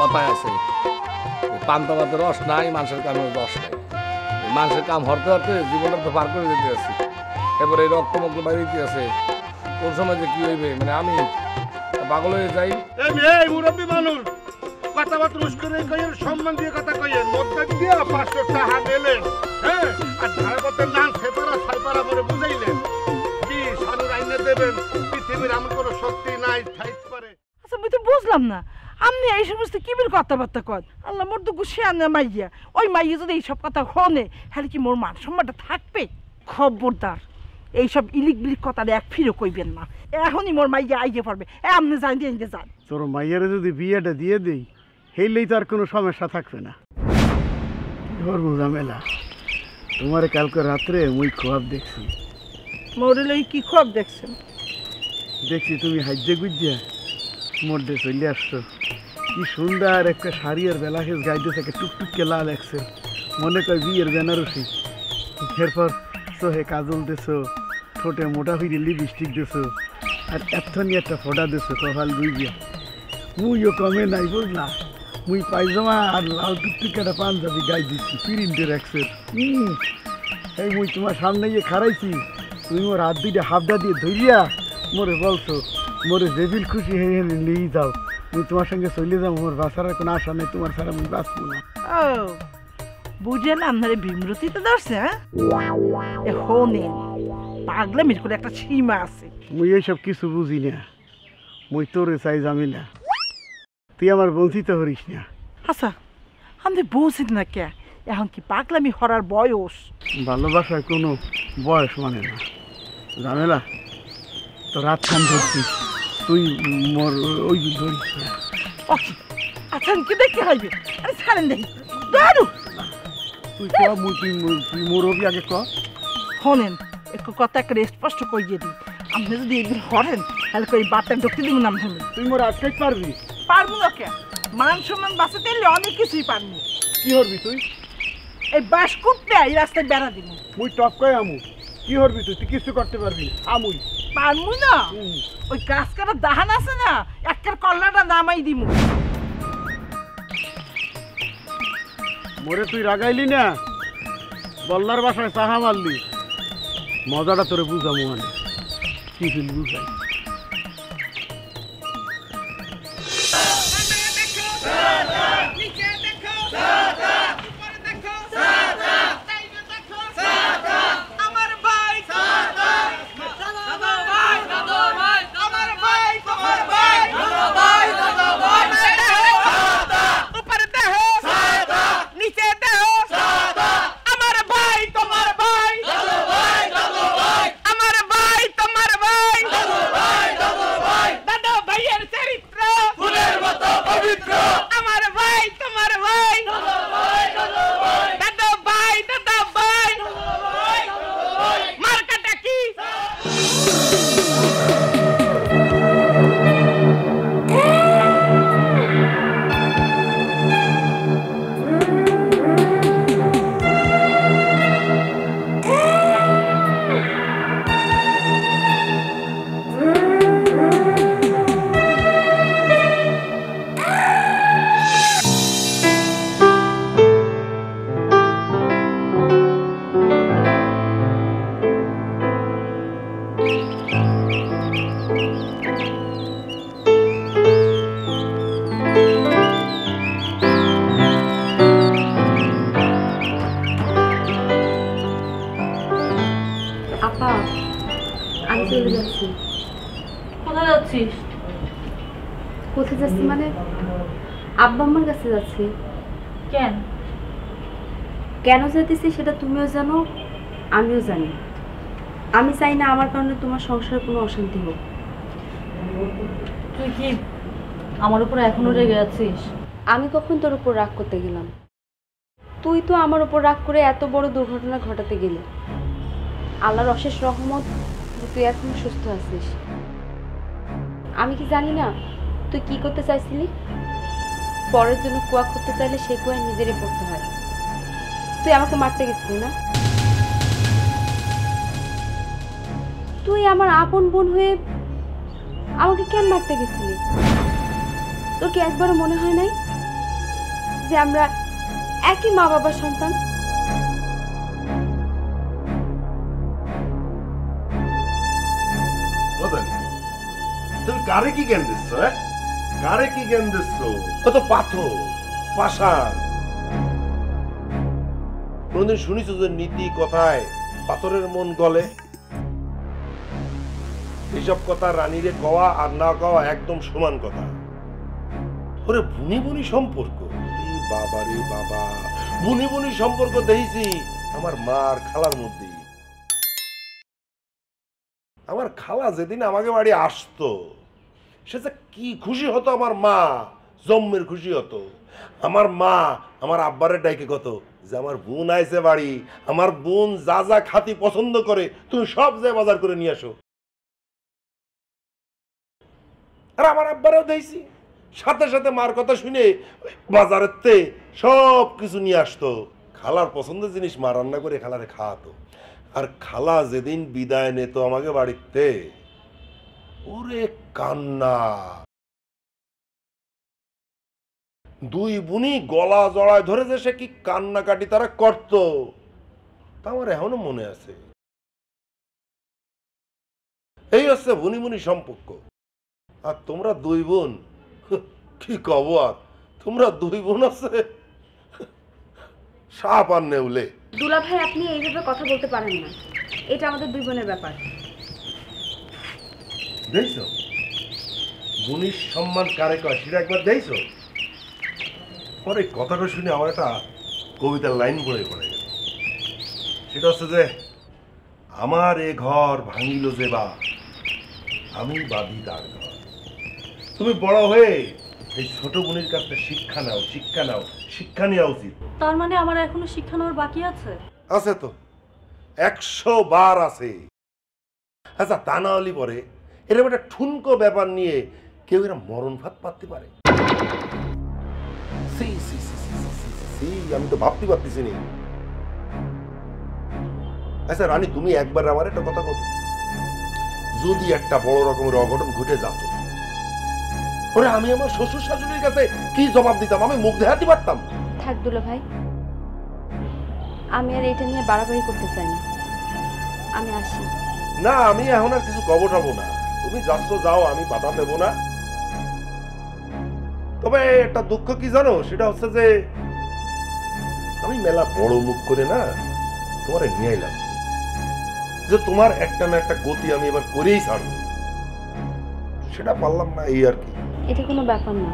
কথায় আছে পান্তা ভাতের রস নাই, মানুষের কামের রস নাই। মানুষের কাম হরতে হরতে জীবনটা তো পার করে যেতে আছে। এরপরে এই রক্তমুক্ত বাড়িতে আছে, কোন সময় যে কি হইবে, মানে আমি পাগল হয়ে যাই। এই মুরব্বী মানুষ কথাবার্তা করে কইেন, সম্মান দিয়ে কথা কইেন, মধ্যে দিয়ে 500 টাকা নিলেন, হ্যাঁ, আর ধারপত্রের নাম সেপারা সাইপারা করে বুঝাইলেন কি সানুর আইনে দেবেন, পৃথিবীর এমন কোনো শক্তি নাই থাইতে পারে। আচ্ছা আমি তো বুঝলাম না, আপনি এই সমস্ত কিবির কথাবার্তা কন। আল্লাহ মোর তো গুছিয়ে আনে মাইয়া, ওই মাইয়া যদি এইসব কথা হনে হ্যাঁ কি মোর মান সম্মানটা থাকবে? খবরদার এইসব ইলিক বিলিক কথা এক ফিরে কইবেন না। এখনই মোর মাইয়া আইয়ে পারবে, আপনি যান দিয়ে যান। তোর মাইয়ারে যদি বিয়েটা দিয়ে দেই হেইলেই তো আর কোনো সমস্যা থাকবে না। ধর্ম ঝামেলা তোমার কালকে রাত্রে মুই খোয়াব দেখছি। মোরে কি খোয়াব দেখছেন? দেখছি তুমি হাজ্যে গুজ্জা মধ্যে চলে আসছো, কি সুন্দর একটা শাড়ি আর বেলাকেজ গাইতেছে, একটা টুকটুককে লাল একছে, মনে কয় বিয়ের বেনারসি। এরপর চোহে কাজল দিছো, ঠোঁটে মোটা হইলে লিপস্টিক দিছো, আর এতনি একটা ফোটা দিছো কপাল বুঝিয়া। মুইও কমে নাই বুঝলা, মুই পায়জামা আর লাল টুকটুক একটা পাঞ্জাবি গাই দিচ্ছি প্রিন্টের একসের। এই মুই তোমার সামনে গিয়ে খারাইছি, তুমি মোর হাত দুইটা হাবডা দিয়ে ধরিয়া মোরে বলছো মোরে যেবিল খুশি হয়ে নিয়েই যাও, মুই তোমার সঙ্গে চলে যাবো, মোর বাঁচার কোনো আশা নেই, তোমার ছাড়া আমি বাঁচবো না। ও বুঝেন আপনার বিমরতি তো ধরছে, হ্যাঁ হোনেন পাগলামির করে একটা সীমা আছে। মুই এইসব কিছু বুঝি না, মুই তোরে চাই যাবি না, তুই আমার বঞ্চিত করিস না। আচ্ছা আপনি বুঝেন না কে, এখন কি পাগলামি হরার বয়স? ভালোবাসায় কোনো বয়স মানে না, ঝামেলা তো রাত খান ধরছিস তুই, মোর ওই ধরিস না। আচ্ছা কি দেখতে হইবে? আরে ছাড়েন দেখি দাঁড়ু, তুই ক তুই মুরবি আগে ক। শোনেন একটু কথা একটা স্পষ্ট কইয়ে দিই, আপনি যদি এগুলো হরেন তাহলে কই বাচ্চা ঢুকতে দিব না। আমি তুই মোর আটকাইতে পারবি? পারবো না কে, মান সম্মান বাঁচাতে হলে অনেক কিছুই পারবো। কি হরবি তুই? এই বাস কুটতে এই রাস্তায় বেড়া দিব। মুই টপকাই আমু, কি হরবি তুই? তুই কিছু করতে পারবি? আমুই পারবো না, ওই গাছ কাটার দাহান আছে না, একটা কল্লাটা নামাই দিব। মোরে তুই রাগাইলি না, বল্লার বাসায় চাহা মারলি, মজাটা তোরে বুঝামু মানে কি ফিল বুঝাই। কোথায় যাচ্ছি মানে আব্বা আম্মার কাছে যাচ্ছি। কেন কেন যেতেছি সেটা তুমিও জানো আমিও জানি। আমি চাই না আমার কারণে তোমার সংসারে কোনো অশান্তি হোক। তুই কি আমার উপর এখনো রেগে আছিস? আমি কখন তোর উপর রাগ করতে গেলাম? তুই তো আমার উপর রাগ করে এত বড় দুর্ঘটনা ঘটাতে গেলি। আল্লাহর অশেষ রহমত তুই এখন সুস্থ আছিস। আমি কি জানি না তুই কি করতে চাইছিলি? পরের জন্য কুয়া করতে চাইলে সে কুয়ায় নিজেরই পড়তে হয়। তুই আমাকে মারতে গেছিলি না? তুই আমার আপন বোন হয়ে আমাকে কেন মারতে গেছিলি? তোর কি একবারও মনে হয় নাই যে আমরা একই মা বাবার সন্তান। তুমি কারে কি জ্ঞান দিচ্ছ? কারে কি জ্ঞান দিচ্ছ? কত পাথর পাষাণ। কোনদিন শুনিস যে নীতি কথায় পাথরের মন গলে? এইসব কথা রানীরে কওয়া আর না কওয়া একদম সমান কথা। ওরে বুনি বুনি সম্পর্ক, বাবা রে বাবা, বুনি বুনি সম্পর্ক দেখছি আমার মার খালার মধ্যে। আমার খালা যেদিন আমাকে বাড়ি আসতো সে যে কি খুশি হতো, আমার মা জম্মের খুশি হতো। আমার মা আমার আব্বারের ডাইকে কত যে আমার বোন আইছে বাড়ি, আমার বোন যা যা খাতি পছন্দ করে তুমি সব যে বাজার করে নিয়ে আসো। আর আমার আব্বারেও দেখছি সাথে সাথে মার কথা শুনে বাজারের তে সব কিছু নিয়ে আসতো। খালার পছন্দের জিনিস মা রান্না করে খালারে খাওয়াতো। আর খালা যেদিন বিদায় নিত আমাকে বাড়িতে, ওরে কান্না। দুই বুনি গলা জড়ায় ধরে যে সে কি কান্নাকাটি তারা করতো তা আমার এখনো মনে আছে। এই হচ্ছে বুনি বুনি সম্পর্ক। আর তোমরা দুই বোন, কি কব আর, তোমরা দুই বোন আছে সাপ আর নেউলে। দুলা ভাই, আপনি এইভাবে কথা বলতে পারেন না, এটা আমাদের দুই বোনের ব্যাপার। দেখছো বুনির সম্মান কারে কয় সেটা একবার দেখছো? পরে কথাটা শুনে আমার একটা কবিতার লাইন পড়ে পড়ে গেল। সেটা হচ্ছে যে, আমার এ ঘর ভাঙিল যে বা, আমি বাঁধি তার ঘর। তুমি বড় হয়ে এই ছোট বোনের কাছে শিক্ষা নাও, শিক্ষা নাও, শিক্ষা নেওয়া উচিত। তার মানে আমার এখনো শিক্ষা নেওয়ার বাকি আছে? আছে তো, 100 বার আছে। আচ্ছা তা না হলে পরে এরকম একটা ঠুনকো ব্যাপার নিয়ে কেউ এরা মরণ ভাত পাততে পারে? আমি তো ভাবতে পারতেছি না। আচ্ছা রানী, তুমি একবার আমার একটা কথা বলো, যদি একটা বড় রকমের অঘটন ঘটে যেত, ওরে আমি আমার শ্বশুর শাশুড়ির কাছে কি জবাব দিতাম? আমি মুখ দেখাতে পারতাম? থাক দুলা ভাই, আমি আর এটা নিয়ে বাড়াবাড়ি করতে চাই না, আমি আসি। না, আমি এখন আর কিছু কব টব না। তুমি যাচ্ছ যাও, আমি বাধা দেব না। তবে একটা দুঃখ কি জানো, সেটা হচ্ছে যে আমি মেলা বড় মুখ করে না তোমার নিয়ে এলাম, যে তোমার একটা না একটা গতি আমি এবার করেই ছাড়ব। সেটা পারলাম না, এই আর কি। এটা কোনো ব্যাপার না,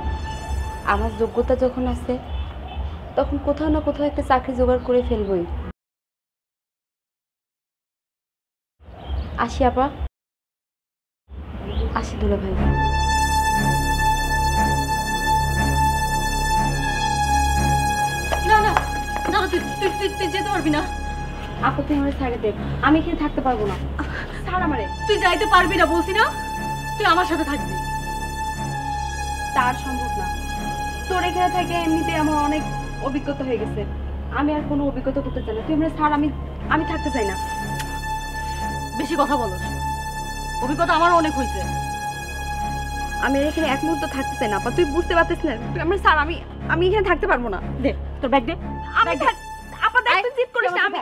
আমার যোগ্যতা যখন আছে তখন কোথাও না কোথাও একটা চাকরি জোগাড় করে ফেলবই। আসি আপা, আসি দুলা ভাই। না না না, তুই যেতে পারবি না। আপা তুই আমার ছাড়ে দে, আমি এখানে থাকতে পারবো না। ছাড় আমারে। তুই যাইতে পারবি না বলছি না, তুই আমার সাথে থাকবি। তার সম্ভব না, তোর এখানে থেকে এমনিতে আমার অনেক অভিজ্ঞতা হয়ে গেছে, আমি আর কোনো অভিজ্ঞতা করতে চাই না। তুই আমরা ছাড়, আমি থাকতে চাই না। বেশি কথা বলস, অভিজ্ঞতা আমার অনেক হয়েছে। আমি এখানে এক মুহূর্ত থাকতে চাই না আপা, তুই বুঝতে পারছিস না। তুই আমরা ছাড়, আমি এখানে থাকতে পারবো না। দে তোর ব্যাগ দে। আমি আপা দেখ, তুই জিদ করিস না। আমি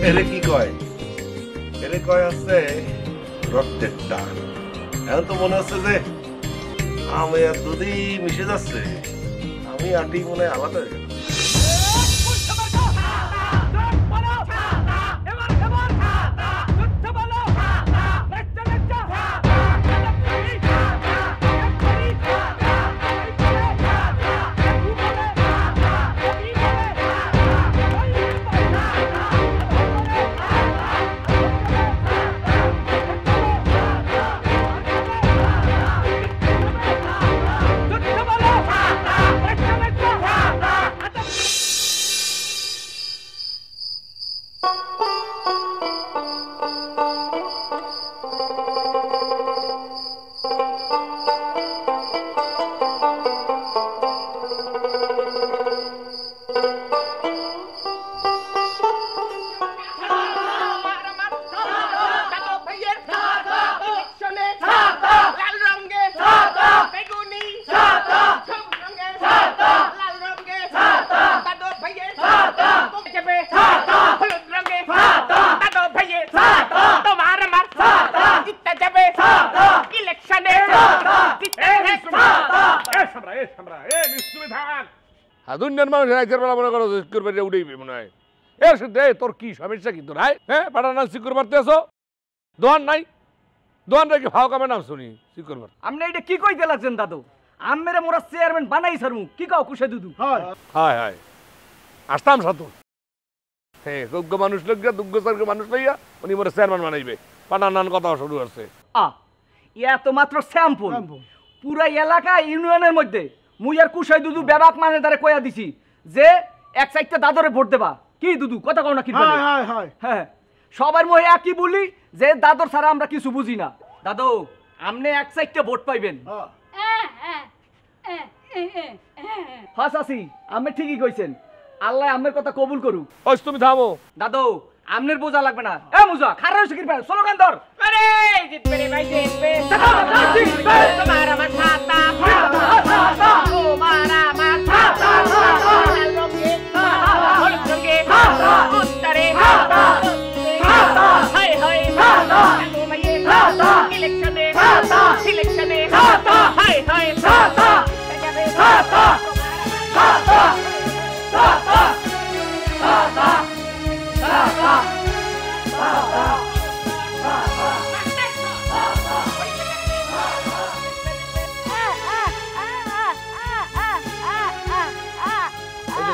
এরে কি কয়? এরে কয় আছে রক্তের টান। এখন তো মনে হচ্ছে যে আমি আর দুধি মিশে যাচ্ছে, আমি আটি মনে হয় আলাদা হয়ে গেল। আর দুনিয়ার মানুষ রাইতের বেলা মনে করো সিকিউর বাড়ি উঠেইবে মনে হয়। এর সাথে তোর কি সমস্যা কি তোর? হ্যাঁ পাঠান না সিকিউর মারতে আসো? দোয়ান নাই? দোয়ান রেখে ভাও কামে নাম শুনি সিকিউর মারতে। আপনি এটা কি কইতে লাগছেন দাদু? আমেরে মোরা চেয়ারম্যান বানাই সারমু কি কাও কুশে দুদু। হয় হায় হায় আসতাম সাথে। হ্যাঁ যোগ্য মানুষ লইয়া দুগ্গ সর্গ মানুষ লইয়া উনি মোরে চেয়ারম্যান বানাইবে। পাঠান নান কথা শুরু আছে। ইয়া তো মাত্র স্যাম্পল। পুরা এলাকা ইউনিয়নের মধ্যে মুই আর কুশাই দুদু বেবাক মানে দারে কইয়া দিছি যে এক সাইডটা দাদরে ভোট দেবা। কি দুদু কথা কও না কি বলে? হয় হয় হ্যাঁ সবার মুখে একই বলি যে দাদর ছাড়া আমরা কিছু বুঝি না। দাদু আমনে এক সাইডটা ভোট পাইবেন। হ্যাঁ চাচি আমি ঠিকই কইছেন। আল্লাহ আমের কথা কবুল করুক। ওই তুমি থামো। দাদু আমনের বোঝা লাগবে না। এ মুজা খারাপ হইছে কি স্লো গান ধর। আরে জিতবে রে ভাই জিতবে তোমার আমার ছাতা ছাতা তোমার আমার ছাতা লাল রঙে হলুদ রঙে উত্তরে হাই হাই তোমায় ইলেকশনে ইলেকশনে হাই হাই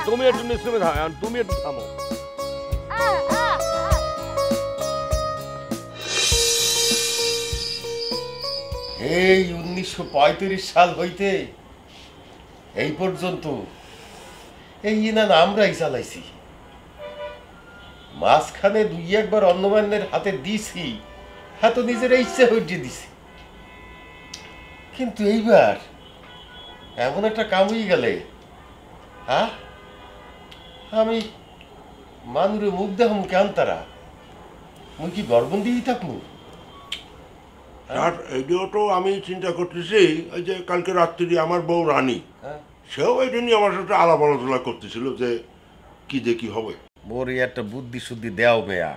তুমি একটু নিশ্চয় থামো, তুমি একটু থামো। এই 1935 সাল হইতে এই পর্যন্ত এই ইনান আমরাই চালাইছি। মাঝখানে দুই একবার অন্যমান্যের হাতে দিছি, হ্যাঁ তো নিজের ইচ্ছে হইতে দিছি। কিন্তু এইবার এমন একটা কাম হয়ে গেলে হ্যাঁ আমি মানুরে মুখ দেখাম কেন তারা? মুই কি গর্বন দিয়ে থাকবো? আর এইটাও তো আমি চিন্তা করতেছি, ওই যে কালকে রাত্রি আমার বউ রানী সেও এটা নিয়ে আমার সাথে আলাপ আলোচনা করতেছিল যে কি যে কি হবে। মোর একটা বুদ্ধি শুদ্ধি দেও মেয়া।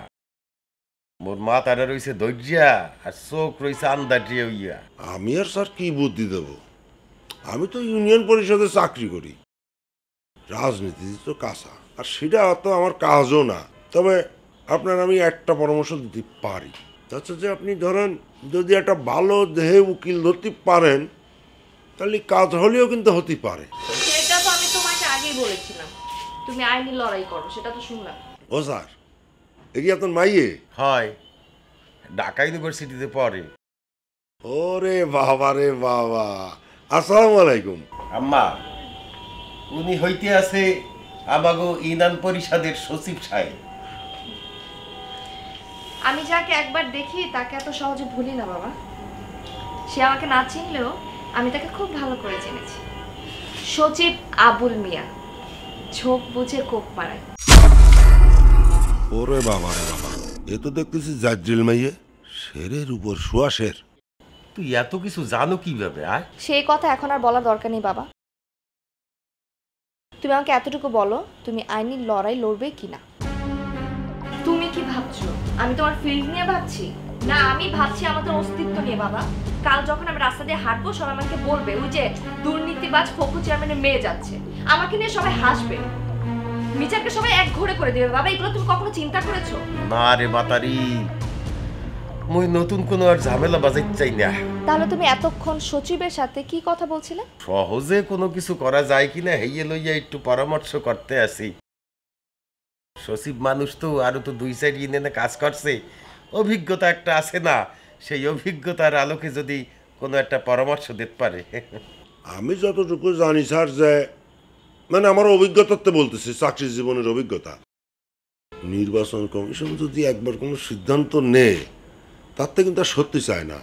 মোর মাথাটা রয়েছে ধৈর্যা আর চোখ রয়েছে আন্দাজিয়া হইয়া। আমি আর স্যার কি বুদ্ধি দেব? আমি তো ইউনিয়ন পরিষদে চাকরি করি, রাজনীতি তো কাঁচা, আর সেটা তো আমার কাজও না। তবে আপনার আমি একটা পরামর্শ দিতে পারি, আচ্ছা যে আপনি ধরেন যদি একটা ভালো দেহে উকিল ধরতে পারেন তাহলে কাজ হলেও কিন্তু হতে পারে। সেটা তো আমি তোমাকে আগেই বলেছিলাম, তুমি আইনি লড়াই করো, সেটা তো শুনলাম। ও স্যার এগিয়ে আপনার মাইয়ে? হয়, ঢাকা ইউনিভার্সিটিতে পড়ে। ওরে বাবা রে বাবা, আসসালামু আলাইকুম। আম্মা উনি হইতে আছে আমাগো ইউনিয়ন পরিষদের সচিব সাহেব। আমি যাকে একবার দেখি তাকে এত সহজে ভুলি না বাবা। সে আমাকে না চিনলেও আমি তাকে খুব ভালো করে চিনেছি। সচিব আবুল মিয়া, ঝোপ বুঝে কোপ মারায়। ওরে বাবা রে বাবা, এ তো দেখতেছি জাজ্জিল মাইয়ে, শেরের উপর শোয়া শের। তুই এত কিছু জানো কিভাবে? আয় সেই কথা এখন আর বলার দরকার নেই বাবা। তুমি আমাকে এতটুকু বলো, তুমি আইনি লড়াই লড়বে কিনা? তুমি কি ভাবছো আমি তোমার ফিল্ড নিয়ে ভাবছি? না, আমি ভাবছি আমাদের অস্তিত্ব নিয়ে বাবা। কাল যখন আমি রাস্তা দিয়ে হাঁটবো সবাই আমাকে বলবে ওই যে দুর্নীতিবাজ ফকু চেয়ারম্যানের মেয়ে যাচ্ছে, আমাকে নিয়ে সবাই হাসবে, মিচারকে সবাই এক ঘরে করে দেবে বাবা। এগুলো তুমি কখনো চিন্তা করেছো? না রে মাতারি, মুই নতুন কোনো আর ঝামেলা বাজাইতে চাই না। তাহলে তুমি এতক্ষণ সচিবের সাথে কি কথা বলছিলে? সহজে কোনো কিছু করা যায় কিনা হেইয়ে লইয়া একটু পরামর্শ করতে আসি। সচিব মানুষ তো, আরো তো 2-4 ইউনিয়নে কাজ করছে, অভিজ্ঞতা একটা আছে না? সেই অভিজ্ঞতার আলোকে যদি কোনো একটা পরামর্শ দিতে পারে। আমি যতটুকু জানি স্যার, যে মানে আমার অভিজ্ঞতাতে বলতেছি, চাকরি জীবনের অভিজ্ঞতা, নির্বাচন কমিশন যদি একবার কোনো সিদ্ধান্ত নেয় তাতে কিন্তু আর সত্যি চায় না।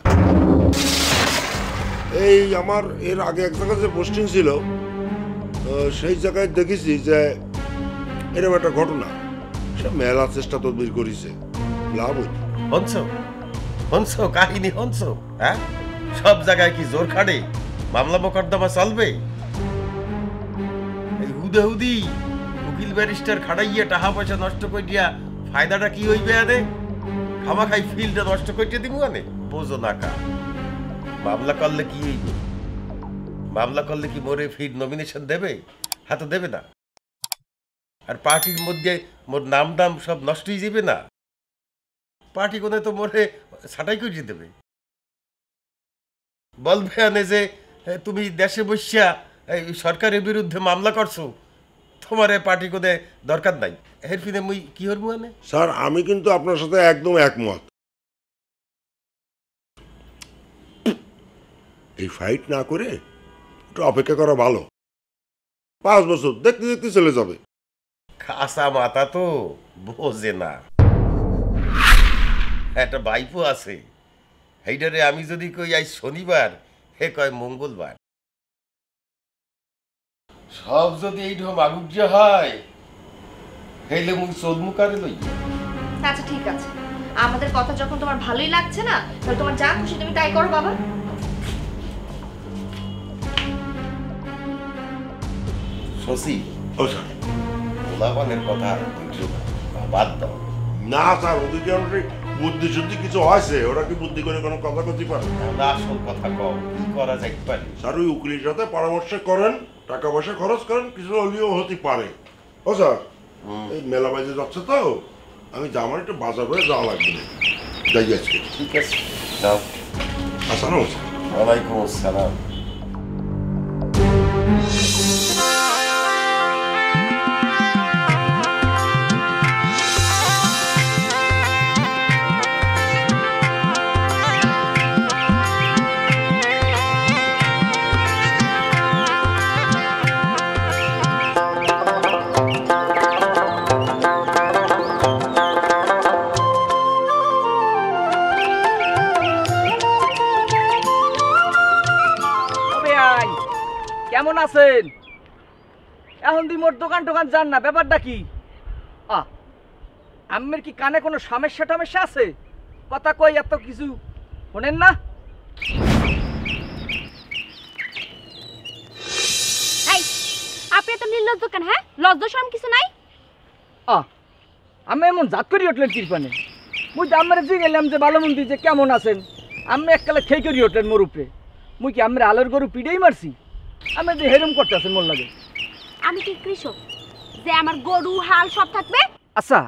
এই আমার এর আগে এক জায়গায় যে পোস্টিং ছিল সেই জায়গায় দেখেছি যে এরকম একটা ঘটনা, সে মেলা চেষ্টা তদবির করেছে, লাভ হইত। হনস কাহিনী হনস? হ্যাঁ, সব জায়গায় কি জোর খাড়ে মামলা মোকদ্দমা চলবে? এই হুদি উকিল ব্যারিস্টার খাড়াইয়া টাকা পয়সা নষ্ট করিয়া ফায়দাটা কি হইবে? আরে খামাখাই ফিল্ডটা নষ্ট করিয়া দিব আনে, বোঝো না কা? মামলা করলে কি হইবে? মামলা করলে কি মোরে ফিল্ড নমিনেশন দেবে? হ্যাঁ তো দেবে না। আর পার্টির মধ্যে মোর নাম দাম সব নষ্ট হয়ে যাবে না? পার্টি কোনে তো মোরে ছাঁটাই করে দেবে, বলবে আনে যে তুমি দেশে বসিয়া এই সরকারের বিরুদ্ধে মামলা করছো, তোমার পার্টি কোনে দরকার নাই। এর ফিরে মুই কি হরবো আনে? স্যার আমি কিন্তু আপনার সাথে একদম একমত। এই ফাইট না করে একটু অপেক্ষা করা ভালো। 5 বছর দেখতে দেখতে চলে যাবে। খাসা মাথা তো বোঝে না। একটা বাইপো আছে, এইটারে আমি যদি কই আজ শনিবার, হে কয় মঙ্গলবার। সব যদি এই ঢম আগুজ্য হয়, হেলে মুই চোদমুকারে লই। আচ্ছা ঠিক আছে, আমাদের কথা যখন তোমার ভালোই লাগছে না, তাহলে তোমার যা খুশি তুমি তাই করো বাবা। শশী, ও স্যার ওলাপানের কথা বাদ দাও। না স্যার, ওদের যে বুদ্ধি শুদ্ধি কিছু হয়েছে, ওরা কি বুদ্ধি করে কোনো কথা করতে পারে? আমরা আসল কথা কও, কি করা যাইতে পারে? স্যার ওই উকিলের সাথে পরামর্শ করেন, টাকা পয়সা খরচ করেন, কিছু হলেও হতে পারে। ও স্যার এই মেলা বাজে যাচ্ছে তো, আমি জামার একটু বাজার করে যাওয়া লাগবে, যাই আজকে। ঠিক আছে, যাও। আসসালাম স্যার। ওয়ালাইকুম আসসালাম। কেমন আছেন? এখন তুই মোর দোকান টোকান যান না, ব্যাপারটা কি? আম্মের কি কানে কোনো সমস্যা টমেস্যা আছে? কথা কই এত কিছু শোনেন না? আপনি তো নির্লজ্জ দোকান, হ্যাঁ লজ্জা শরম কিছু নাই? আমি এমন জাত করি উঠলেন কিরপানে, মুই তো আমরা যে গেলাম যে ভালো মন্দির যে কেমন আছেন, আমি এককালে খেয়ে করি উঠলেন মোর উপরে। মুই কি আমরা আলোর গরু পিড়েই মারছি? আমি যে হেরম করতে আছেন মোর লাগে। আমি কি কৃষক যে আমার গরু হাল সব থাকবে? আচ্ছা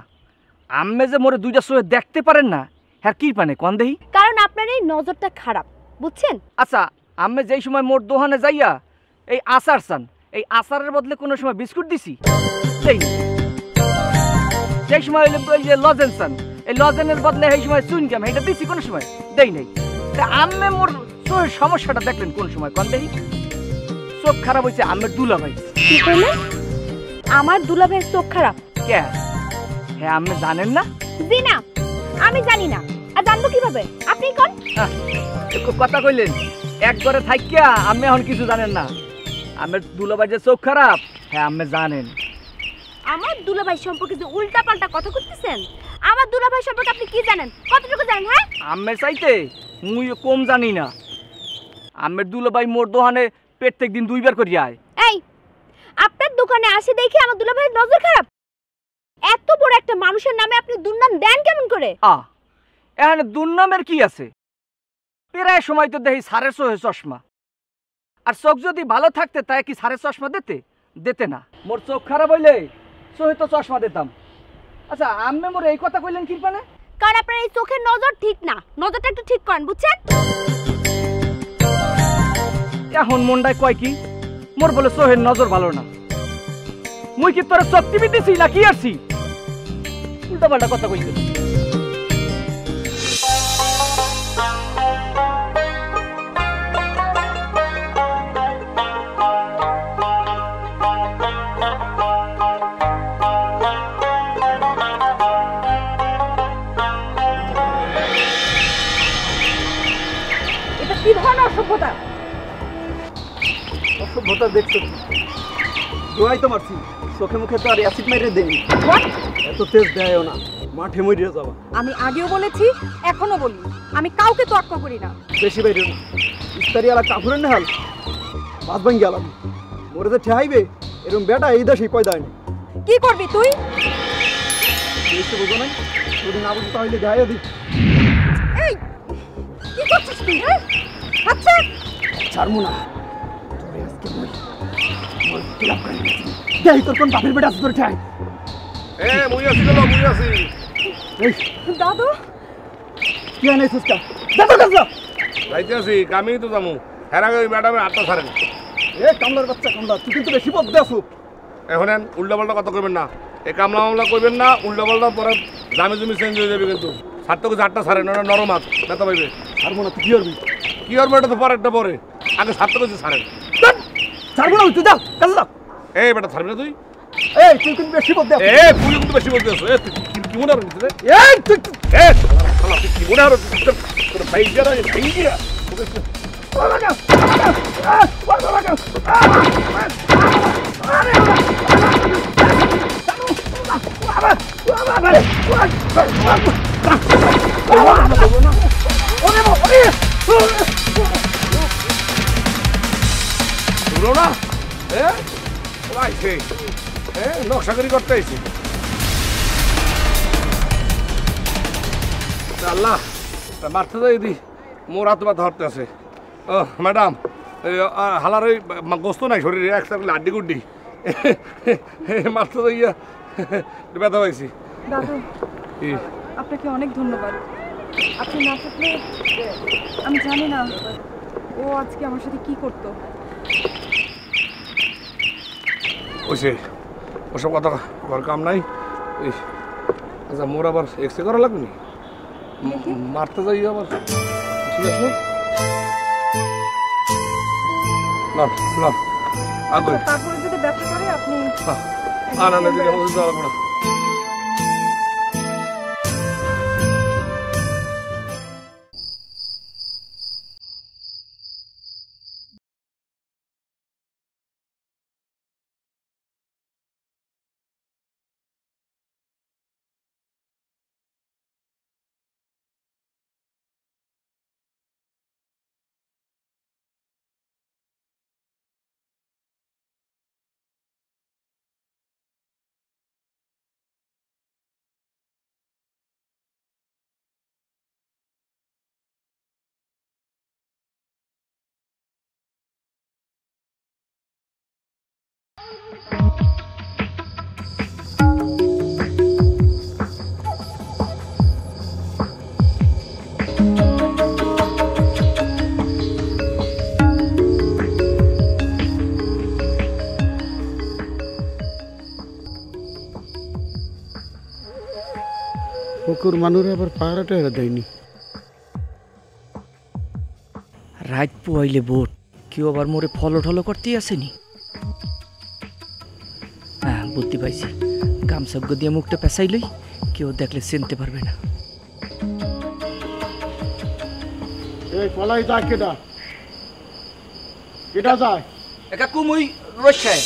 আম্মে যে মোরে দুইটা চোখে দেখতে পারেন না, হ্যাঁ কি পানে কন দেহি? কারণ আপনার এই নজরটা খারাপ, বুঝছেন? আচ্ছা আম্মে যেই সময় মোর দোকানে যাইয়া এই আচার চান, এই আচারের বদলে কোনো সময় বিস্কুট দিছি? যেই সময় ওই যে লজেন চান, এই লজেনের বদলে এই সময় চুইনগাম এটা দিছি কোনো সময়? দেই নাই। তা আম্মে মোর চোখের সমস্যাটা দেখলেন কোন সময় কন দেহি? চোখ খারাপ হয়েছে আম্মের দুলাভাই। কি বললেন? আমার দুলাভাইয়ের চোখ খারাপ? কে? হ্যাঁ আম্মে জানেন না? জি না, আমি জানি না। আর জানবো কিভাবে? আপনি কোন কথা কইলেন একবারে থাইকা আম্মে এখন কিছু জানেন না? আম্মের দুলাভাই যে চোখ খারাপ, হ্যাঁ আম্মে জানেন। আমার দুলাভাই সম্পর্কে যে উল্টা পাল্টা কথা করতেছেন, আমার দুলাভাই সম্পর্কে আপনি কি জানেন? কতটুকু জানেন? হ্যাঁ আম্মের চাইতে মুই কম জানি না। আম্মের দুলাভাই মোর দোকানে প্রত্যেক দিন 2 বার করিয়া আয়। এই আপনার দোকানে আসে দেখি আমার দুলাভাইয়ের নজর খারাপ? এত বড় একটা মানুষের নামে আপনি দুর্নাম দেন কেমন করে? এখানে দুর্নামের কি আছে? প্রায় সময় তো দেখি সারের চোখে চশমা, আর চোখ যদি ভালো থাকতে তাই কি সারের চশমা দিতে না? মোর চোখ খারাপ হইলে চোখে তো চশমা দিতাম। আচ্ছা আম্মে মোর এই কথা কইলেন কি পানে? কারণ আপনার এই চোখের নজর ঠিক না, নজরটা একটু ঠিক করেন, বুঝছেন? এখন মনটাই কয় কি মোর বলে চোখের নজর ভালো না। মুই কি তোর চোখ টিভি দিছি না কি আরছি? উল্টা পাল্টা কথা কইতে। এটা কি ধরনের অসভ্যতা? অসভ্যতা দেখছো? দোয়াই তো মারছি, চোখে মুখে তো আর অ্যাসিড মেরে দেয়নি। এত তেজ দেয়ও না, মাঠে মরিয়ে যাবা। আমি আগেও বলেছি, এখনো বলি, আমি কাউকে তোয়াক্কা করি না। বেশি বাইরে না, ইস্তারি আলা কাপড়ের না হাল বাদ ভাঙ্গি গেলাম। মোরে যে ঠেহাইবে এরকম বেটা এই দেশেই পয়দা হয়নি। কি করবি তুই? বেশি বোঝো নাই, যদি না বুঝি তাহলে গায়ে দিই। এই কি করছিস তুই? হ্যাঁ আচ্ছা ছাড়বো না, তোরে আজকে দেখ তোর কোন বাপের বেটা আছে তোর ঠাই মুই আছি গেল মুই আছি দাদু কি আনাই সুস্কা দাদু কাজ যাইতে আছি কামেই তো যামু হেরা ওই ম্যাডামের আটটা ছাড়েন এ কামলার বাচ্চা কামলা তুই কিন্তু বেশি বদলে আসু এখন উল্টা পাল্টা কথা করবেন না এই কামলা মামলা করবেন না উল্টা পাল্টা পরে দামি জমি চেঞ্জ হয়ে যাবে কিন্তু ছাড়তে আটটা ছাড়েন ওরা নরম হাত ব্যথা পাইবে আর মনে তুই কি করবি কি করবো এটা তো পরেরটা পরে আগে ছাড়তে করছি ছাড়েন ছাড়বো না তুই যা কাজ যা এই বেটা ছাড়বি না তুই এই তুই কিন্তু বেশি বদলে আসু এ তুই কিন্তু বেশি বলতে আছো তুই কি মনে হলো রে এই তুই এ শালা তুই কি মনে হলো তোর ভাই যারা ভাই দিয়া না নকশাগরি করতে আইছি আল্লাহ মারতে যাই দি মোর হাত ব্যথা ধরতে আছে ও ম্যাডাম হালার ওই গোস্ত নাই শরীরে একসাথে আড্ডি গুড্ডি মারতে যাইয়া ব্যথা পাইছি দাদু আপনাকে অনেক ধন্যবাদ আপনি না থাকলে আমি জানি না ও আজকে আমার সাথে কি করতো ওইসে ওসব কথা ঘর কাম নাই আচ্ছা মোর আবার এক্সরে করা লাগবে নি মারতে যাই আবার ঠিক আছে না না আগে তারপরে যদি ব্যথা করে আপনি না না দিকে আমাদের যাওয়া লাগবে না পুকুর মানুষ আবার পাহাড়াটা এরা দেয়নি রাত পুয়াইলে বোট কেউ আবার মোরে ফলো ঠলো করতেই আসেনি হ্যাঁ বুদ্ধি পাইছি গামছাগ্য দিয়ে মুখটা পেঁচাইলই কেউ দেখলে চিনতে পারবে না এই পলাই যা কেডা কেডা যায় কাকু মুই রসায়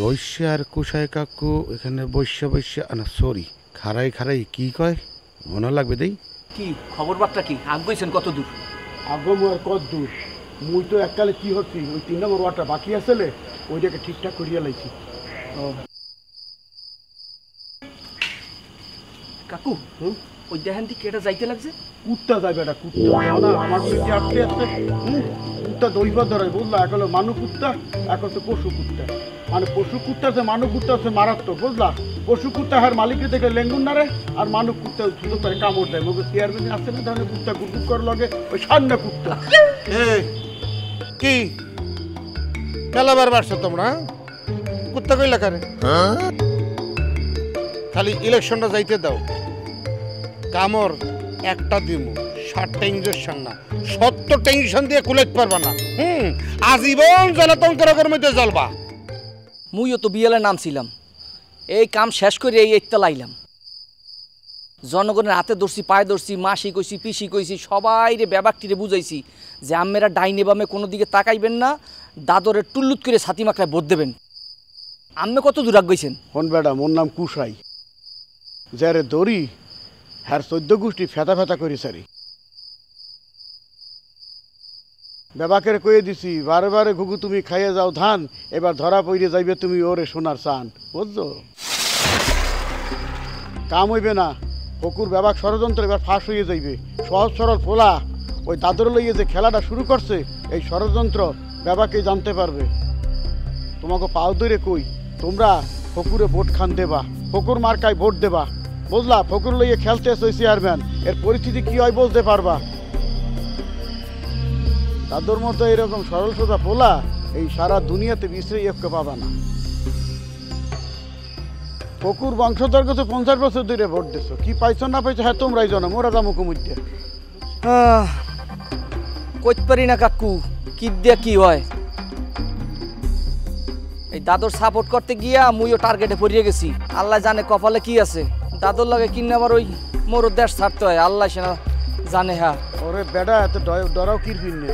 রৈশ্যা আর কুশায় কাকু এখানে বৈশ্যা বৈশ্যা না সরি খারাই খারাই কি কয় মনে লাগবে দেই কি খবর বার্তা কি আগুইছেন কত দূর আগম আর কত দূর মুই তো এককালে কি হচ্ছি ওই 3 নম্বর ওয়ার্ডটা বাকি আসলে ওইটাকে ঠিকঠাক করিয়া লাইছি কাকু ওই দেখেন দি কেটা যাইতে লাগছে কুত্তা যাবে এটা কুত্তা না আমার দিকে আটকে আছে কুত্তা দইবার ধরে বুঝলা এখন মানু কুত্তা এখন তো পশু কুত্তা মানে পশু কুত্তা আছে মানু কুত্তা আছে মারাত্মক বুঝলা পশু কুত্তা হার মালিকের থেকে লেঙ্গুন নারে আর মানু কুত্তা শুধু করে কামড় দেয় মগে চেয়ারম্যান আছে না ধরনের কুত্তা গুটগুট করে লগে ওই সান্না কুত্তা কি মেলাবার বাড়ছো তোমরা কুত্তা কইলা কারে খালি ইলেকশনটা যাইতে দাও কামড় একটা দিমু 60টা ইঞ্জেকশন না 70 টেনশন দিয়ে কুলাইতে পারবা না আজীবন জলাতঙ্কের মধ্যে জ্বলবা মুইও তো বিয়েলে নামছিলাম এই কাম শেষ করে এই একটা লাইলাম জনগণের হাতে ধরছি পায়ে ধরছি মাসি কইছি পিসি কইছি সবাই রে ব্যাপারটিরে বুঝাইছি যে আমেরা ডাইনে বামে কোনো দিকে তাকাইবেন না দাদরে টুল্লুত করে ছাতি মাকড়ায় ভোট দেবেন আম্মে কত দূর আগাইছেন হন বেড়া মোর নাম কুসাই যারে দড়ি হ্যার 14 গোষ্ঠী ফেতা ফেতা করি সারি বেবাকের কয়ে দিছি বারে বারে ঘুঘু তুমি খাইয়ে যাও ধান এবার ধরা পড়ে যাইবে তুমি ওরে সোনার চান বুঝছো কাম হইবে না ফকুর বেবাক ষড়যন্ত্র এবার ফাঁস হয়ে যাইবে সহজ সরল ফোলা ওই দাদর লইয়ে যে খেলাটা শুরু করছে এই ষড়যন্ত্র বেবাকে জানতে পারবে তোমাকে পাও ধরে কই তোমরা ফকুরে ভোট খান দেবা, ফকুর মার্কায় ভোট দেবা, বুঝলা? ফকুর লইয়ে খেলতে এসো চেয়ারম্যান, এর পরিস্থিতি কি হয় বলতে পারবা। তাদের মতো এরকম সরল সোজা পোলা এই সারা দুনিয়াতে বিশ্রে এককে পাবা না। ফকুর বংশধর কাছে 50 বছর ধরে ভোট দিছো, কি পাইছো না পাইছো হ্যাঁ তোমরাই জানো, মোরা দামো কমুদ্দে কইতে পারি না কাকু, কি দিয়া কি হয়। এই দাদুর সাপোর্ট করতে গিয়া মুইও টার্গেটে পড়িয়ে গেছি। আল্লাহ জানে কপালে কি আছে। দাদুর লাগে কিনে আবার ওই মোর দেশ ছাড়তে হয়, আল্লাহ সেনা জানে। হ্যাঁ ওরে বেটা এত ডরাও কি ফিরনে,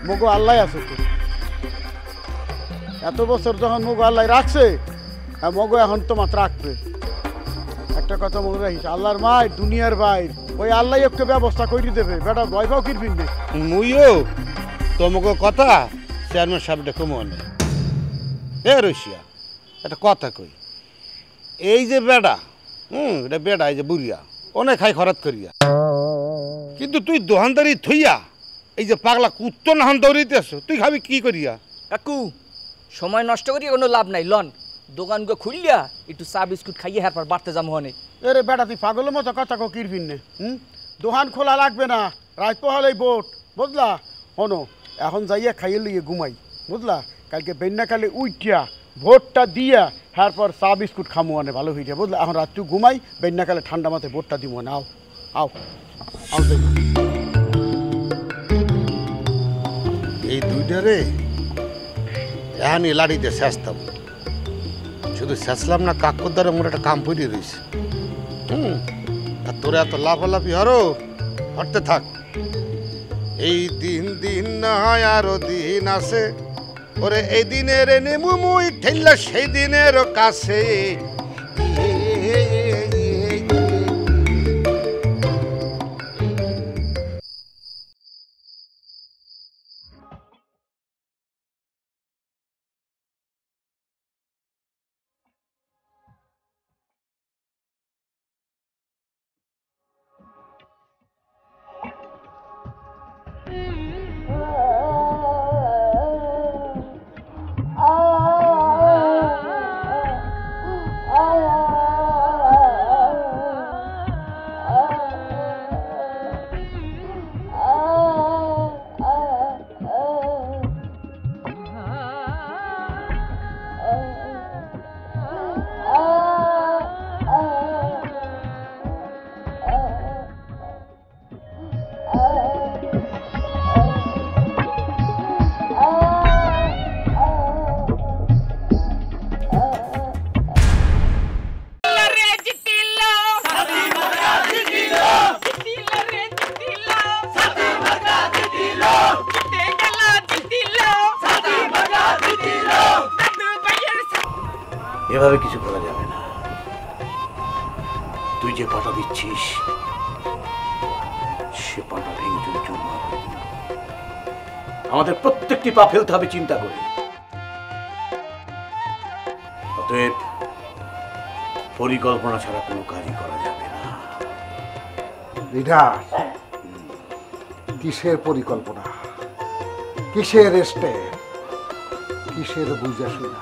মগো আল্লাহ আছে তো। এত বছর যখন মগো আল্লাহ রাখছে, মগো এখন তো মাত্র রাখবে। একটা কথা মনে রাখিস, আল্লাহর মাই দুনিয়ার বাইর, ওই আল্লাহ একটু ব্যবস্থা করে দেবে। বেটা ভয় পাও কি ফিরনে। মুইও তোমাকে কথা চেয়ারম্যান সাহেবটা কমনে এ রশিয়া একটা কথা কই, এই যে বেড়া এটা বেড়া, এই যে বুড়িয়া অনেক খাই খরচ করিয়া, কিন্তু তুই দোকানদারি থইয়া এই যে পাগলা কুত্তো নাহন দৌড়িতে আসো, তুই খাবি কি করিয়া? কাকু সময় নষ্ট করিয়া কোনো লাভ নাই, লন দোকানকে খুললিয়া একটু চা বিস্কুট খাইয়ে হারপার বাড়তে যাবো হনে। এরে বেটা তুই পাগলের মতো কথা কো কি ফিরনে। দোকান খোলা লাগবে না, রাত পহালেই ভোট, বুঝলা? হনো এখন যাইয়া খাইয়ে লইয়ে ঘুমাই, বুঝলা? কালকে বেন্যাকালে উঠিয়া ভোটটা দিয়া তারপর চা বিস্কুট খামো আনে ভালো হয়ে যায়, বুঝলা? এখন রাত্রি ঘুমাই, বেন্যাকালে ঠান্ডা মাথায় ভোটটা দিব না। আও আও আও যাই। এই দুইটারে এহানি লাড়িতে শেষতাম, শুধু শেষলাম না কাকুর দ্বারা মোর একটা কাম পড়িয়ে রয়েছে। আর তোরা এত লাফালাফি হরো, হরতে থাক। এই দিন দিন না হয় আরো দিন আছে, ওরে এই দিনের নেমু মুই ঠেললা সেই দিনের কাছে। এভাবে কিছু করা যাবে না। তুই যে পাটা দিচ্ছিস সে পাটা ভেঙে চুরি চুরমার হয়ে গেল। আমাদের প্রত্যেকটি পা ফেলতে হবে চিন্তা করে। অতএব পরিকল্পনা ছাড়া কোনো কাজই করা যাবে না। লিডার, কিসের পরিকল্পনা, কিসের স্টেপ, কিসের বুঝাশুনা?